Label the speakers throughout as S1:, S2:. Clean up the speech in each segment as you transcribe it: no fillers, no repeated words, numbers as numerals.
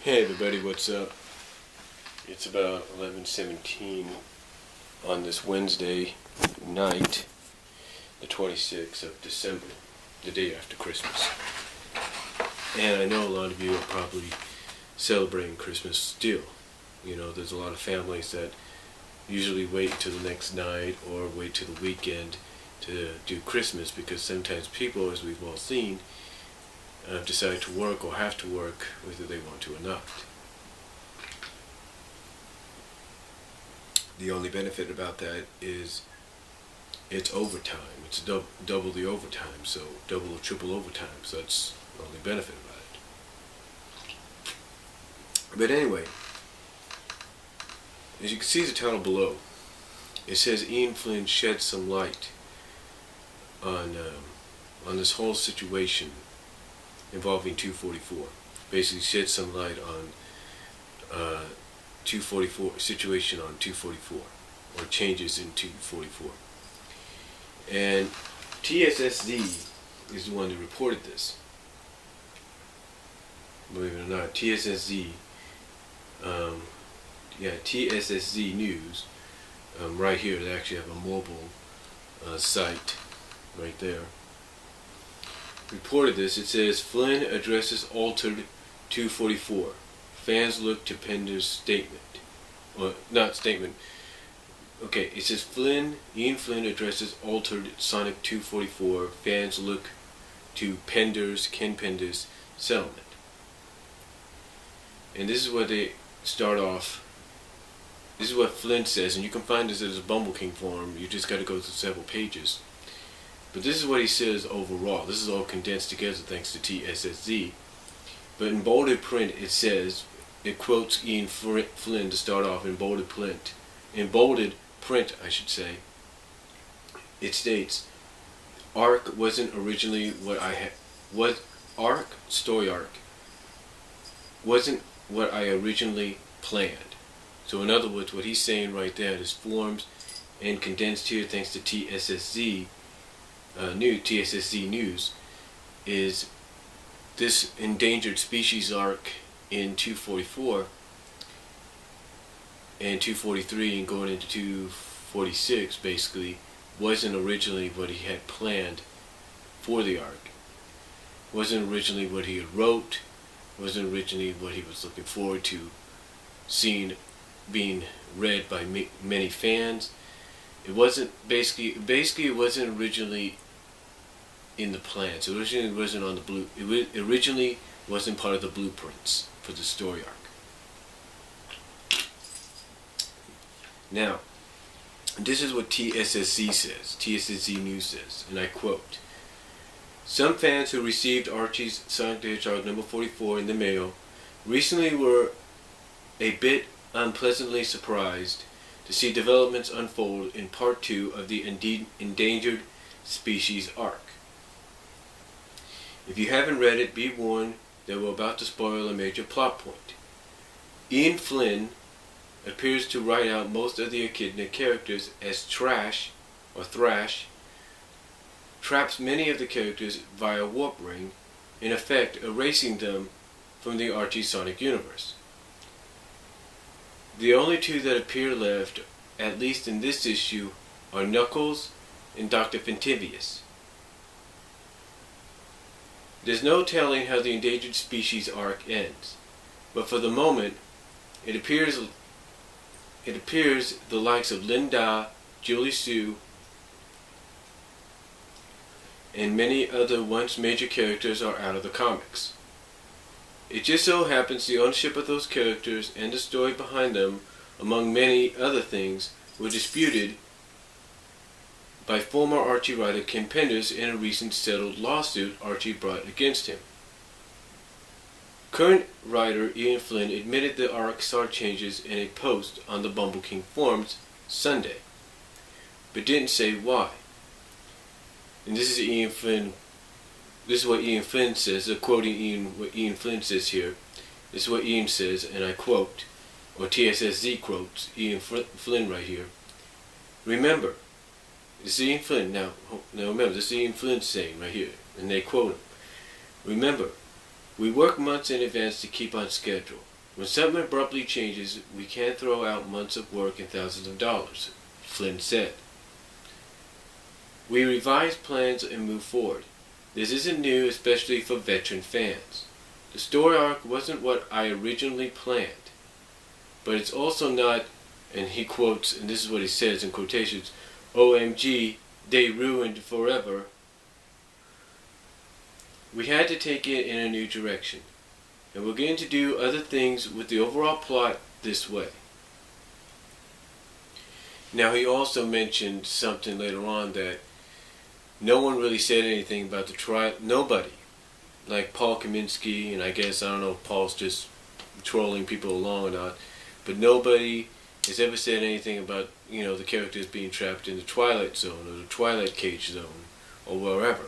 S1: Hey everybody, what's up? It's about 11:17 on this Wednesday night, the 26th of December, the day after Christmas. And I know a lot of you are probably celebrating Christmas still. You know, there's a lot of families that usually wait till the next night or wait till the weekend to do Christmas, because sometimes people, as we've all seen, decide to work or have to work whether they want to or not. The only benefit about that is it's overtime. It's double the overtime, so double or triple overtime. So that's the only benefit about it. But anyway, as you can see the title below, it says Ian Flynn sheds some light on this whole situation involving 244. Basically shed some light on 244 situation on 244, or changes in 244. And TSSZ is the one that reported this. Believe it or not, TSSZ News, right here, they actually have a mobile site right there, reported this. It says Flynn addresses altered 244. Fans look to Penders' statement. Or not statement. Okay, it says Ian Flynn addresses altered Sonic 244. Fans look to Ken Penders' settlement. And this is what they start off. This is what Flynn says, and you can find this as a Bumble King forum. You just got to go through several pages. But this is what he says overall. This is all condensed together thanks to TSSZ. But in bolded print it says, it quotes Ian Flynn to start off in bolded print. In bolded print, I should say, it states, Arc wasn't originally what I had. Story arc wasn't what I originally planned. So in other words, what he's saying right there is forms and condensed here thanks to TSSZ News, is this endangered species arc in 244 and 243 and going into 246 basically wasn't originally what he had planned for the arc. Wasn't originally what he had wrote, wasn't originally what he was looking forward to seeing being read by many fans. It wasn't basically it wasn't originally in the plans. It originally wasn't on the it originally wasn't part of the blueprints for the story arc. Now, this is what TSSZ says. TSSZ News says, and I quote, some fans who received Archie's Sonic the Hedgehog number 44 in the mail recently were a bit unpleasantly surprised to see developments unfold in part 2 of the endangered species arc. If you haven't read it, be warned that we're about to spoil a major plot point. Ian Flynn appears to write out most of the echidna characters as trash, or thrash, traps many of the characters via warp ring, in effect erasing them from the Archie Sonic universe. The only two that appear left, at least in this issue, are Knuckles and Dr. Fentivius. There's no telling how the endangered species arc ends, but for the moment, it appears the likes of Linda, Julie Sue, and many other once major characters are out of the comics. It just so happens the ownership of those characters and the story behind them, among many other things, were disputed by former Archie writer Ken Penders in a recent settled lawsuit Archie brought against him. Current writer Ian Flynn admitted the arc saw changes in a post on the Bumble King forums Sunday, but didn't say why. And this is Ian Flynn. This is what Ian Flynn says. Quoting what Ian Flynn says here. This is what Ian says, and I quote, or TSSZ quotes Ian Flynn right here. Remember, this is Ian Flynn. Now remember, this is Ian Flynn saying right here, and they quote him. Remember, we work months in advance to keep on schedule. When something abruptly changes, we can't throw out months of work and thousands of dollars, Flynn said. We revise plans and move forward. This isn't new, especially for veteran fans. The story arc wasn't what I originally planned, but it's also not, and he quotes, and this is what he says in quotations, OMG, they ruined forever. We had to take it in a new direction, and we're going to do other things with the overall plot this way. Now he also mentioned something later on that no one really said anything about the trial. Nobody. Like Paul Kaminsky, and I guess, I don't know if Paul's just trolling people along or not, but nobody has ever said anything about, the characters being trapped in the Twilight Zone or the Twilight Cage Zone or wherever.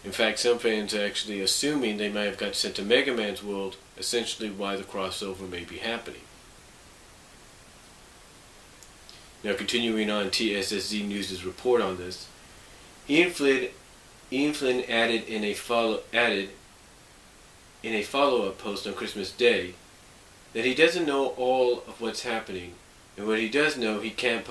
S1: In fact, some fans are actually assuming they might have got sent to Mega Man's world, essentially why the crossover may be happening. Now, continuing on TSSZ News' report on this, Ian Flynn added in a follow-up post on Christmas Day that he doesn't know all of what's happening, and what he does know he can't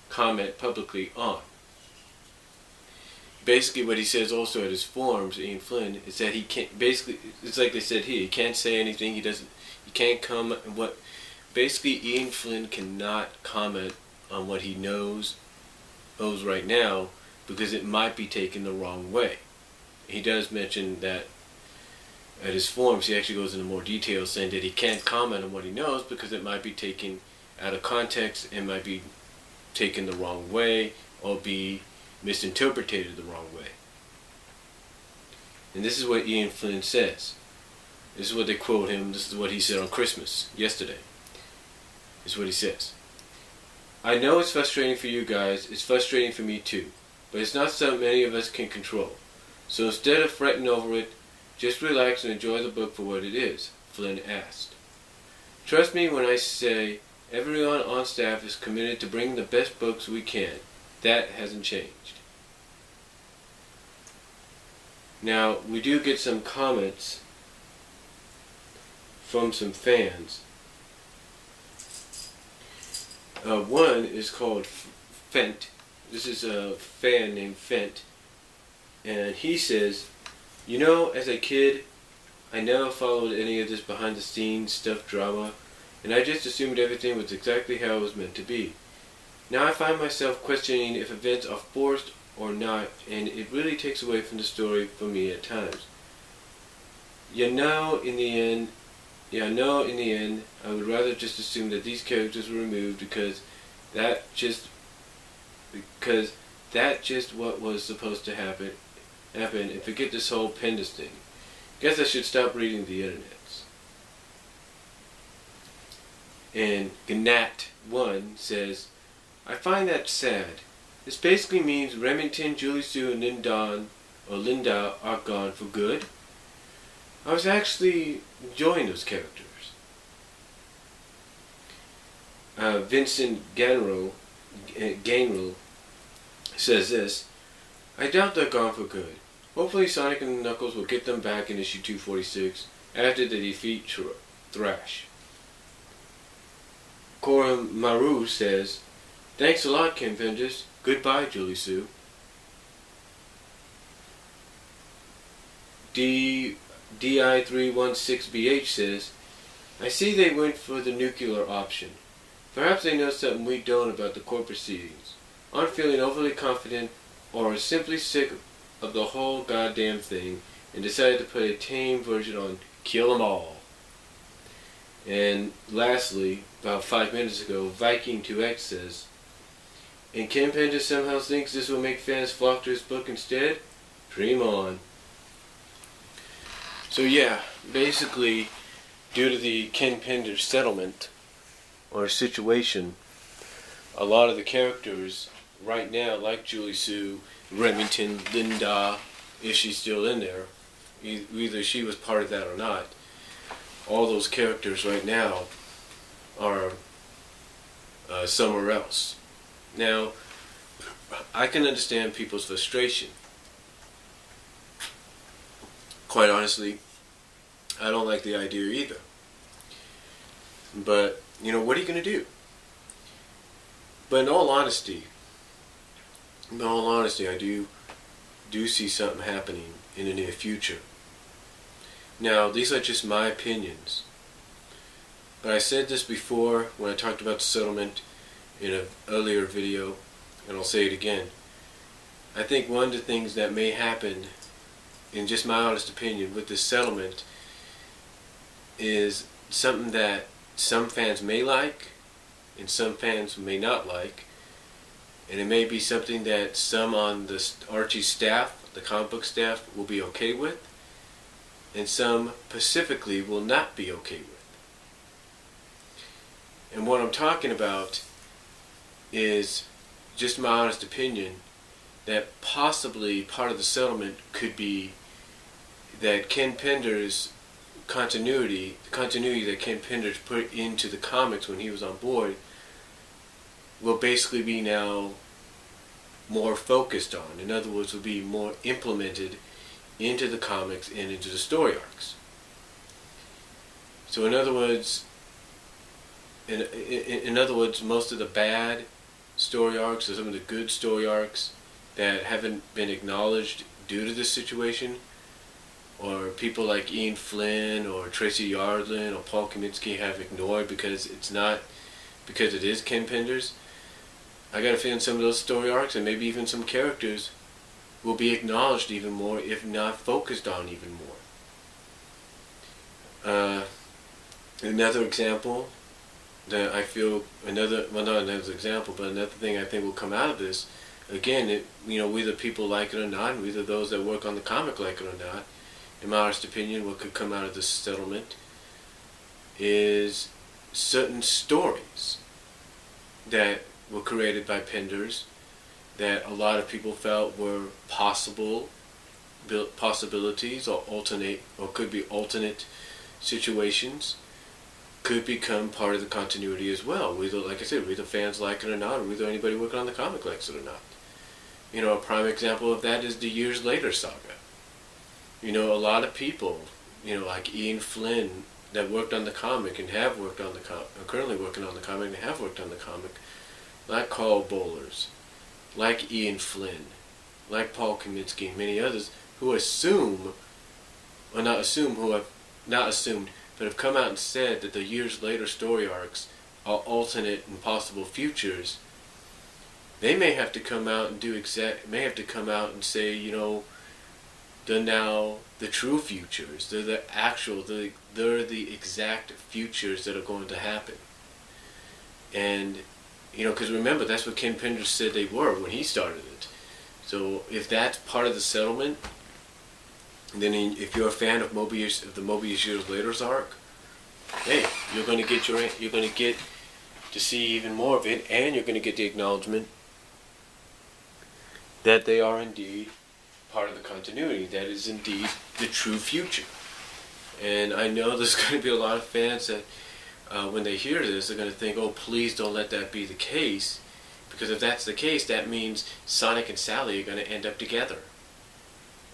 S1: comment publicly on. Basically, what he says also at his forums, Ian Flynn, is that he can't. Basically, it's like they said here. He can't say anything. He can't comment. Basically, Ian Flynn cannot comment on what he knows right now, because it might be taken the wrong way. He does mention that at his forums, he actually goes into more detail, saying that he can't comment on what he knows because it might be taken out of context and might be taken the wrong way or be misinterpreted the wrong way. And this is what Ian Flynn says. This is what they quote him. This is what he said on Christmas yesterday. This is what he says. I know it's frustrating for you guys. It's frustrating for me too. But it's not something many of us can control. So instead of fretting over it, just relax and enjoy the book for what it is, Flynn asked. Trust me when I say everyone on staff is committed to bringing the best books we can. That hasn't changed. Now, we do get some comments from some fans. One is called Fent. This is a fan named Fent. And he says, as a kid, I never followed any of this behind-the-scenes stuff drama, and I just assumed everything was exactly how it was meant to be. Now I find myself questioning if events are forced or not, and it really takes away from the story for me at times. In the end, I would rather just assume that these characters were removed because that just what was supposed to happen, and forget this whole Penders thing. Guess I should stop reading the internets. And Gnat1 says, I find that sad. This basically means Remington, Julie Sue, and Linda are gone for good. I was actually enjoying those characters. Vincent Gainrell says this, I doubt they're gone for good. Hopefully Sonic and Knuckles will get them back in issue 246 after they defeat Thrash. Cora Maru says, thanks a lot, Kim Penders. Goodbye, Julie Sue. DI316BH says, I see they went for the nuclear option. Perhaps they know something we don't about the court proceedings, aren't feeling overly confident, or are simply sick of the whole goddamn thing and decided to put a tame version on Kill 'Em All. And lastly, about 5 minutes ago, Viking2X says, and Ken Penders somehow thinks this will make fans flock to his book instead? Dream on. So yeah, basically, due to the Ken Penders settlement, or situation, a lot of the characters right now, like Julie Sue, Remington, Linda, if she's still in there, either she was part of that or not, all those characters right now are somewhere else. Now, I can understand people's frustration. Quite honestly, I don't like the idea either. But, what are you going to do? But in all honesty, I do see something happening in the near future. Now, these are just my opinions. But I said this before when I talked about the settlement in an earlier video, and I'll say it again. I think one of the things that may happen, in just my honest opinion, with this settlement is something that some fans may like and some fans may not like, and it may be something that some on the Archie staff, the comic book staff, will be okay with, and some specifically will not be okay with. And what I'm talking about is just my honest opinion that possibly part of the settlement could be that Ken Penders' the continuity that Ken Penders put into the comics when he was on board, will basically be now more focused on. In other words, will be more implemented into the comics and into the story arcs. So in other words, most of the bad story arcs, or some of the good story arcs that haven't been acknowledged due to this situation, or people like Ian Flynn or Tracy Yardlin or Paul Kaminsky have ignored because it is Ken Penders, I got a feeling some of those story arcs and maybe even some characters will be acknowledged even more, if not focused on even more. Another example that I feel, not another example, but another thing I think will come out of this, again, whether people like it or not, and whether those that work on the comic like it or not, in my honest opinion, what could come out of this settlement is certain stories that were created by Penders that a lot of people felt were possibilities or could be alternate situations, could become part of the continuity as well. Whether, like I said, whether fans like it or not, or whether anybody working on the comic likes it or not. A prime example of that is the Years Later saga. A lot of people, like Ian Flynn, that worked on the comic and have worked on the comic, are currently working on the comic and have worked on the comic, like Carl Bowlers, like Ian Flynn, like Paul Kaminsky, and many others who have come out and said that the Years Later story arcs are alternate and possible futures. They may have to come out and say, they're now the true futures. They're they're the exact futures that are going to happen. And, because remember, that's what Ken Penders said they were when he started it. So if that's part of the settlement, then if you're a fan of the Mobius Years Later's arc, hey, you're going to get to see even more of it, and you're going to get the acknowledgement that they are indeed part of the continuity, that is indeed the true future. And I know there's going to be a lot of fans that when they hear this, they're going to think, oh, please don't let that be the case, because if that's the case, that means Sonic and Sally are going to end up together.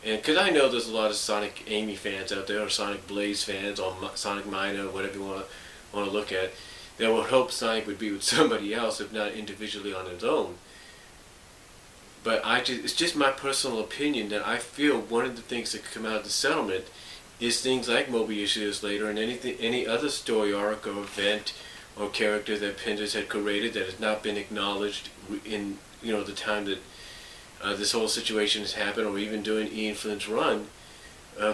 S1: And because I know there's a lot of Sonic Amy fans out there, or Sonic Blaze fans, or Sonic Mina, or whatever you want to look at, that would hope Sonic would be with somebody else, if not individually on his own. But it's just my personal opinion that I feel one of the things that could come out of the settlement is things like Mobius Years Later and any other story arc or event or character that Penders had created that has not been acknowledged in the time that this whole situation has happened, or even during Ian Flynn's run,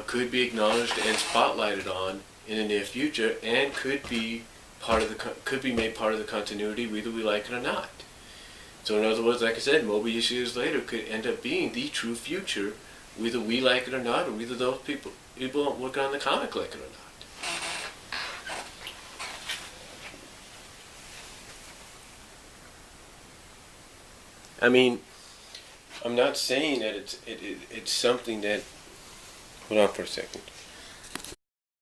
S1: could be acknowledged and spotlighted on in the near future, and could be made part of the continuity, whether we like it or not. So in other words, like I said, Mobius Years Later could end up being the true future, whether we like it or not, or whether those people working on the comic like it or not. I mean, I'm not saying that it's something that. Hold on for a second.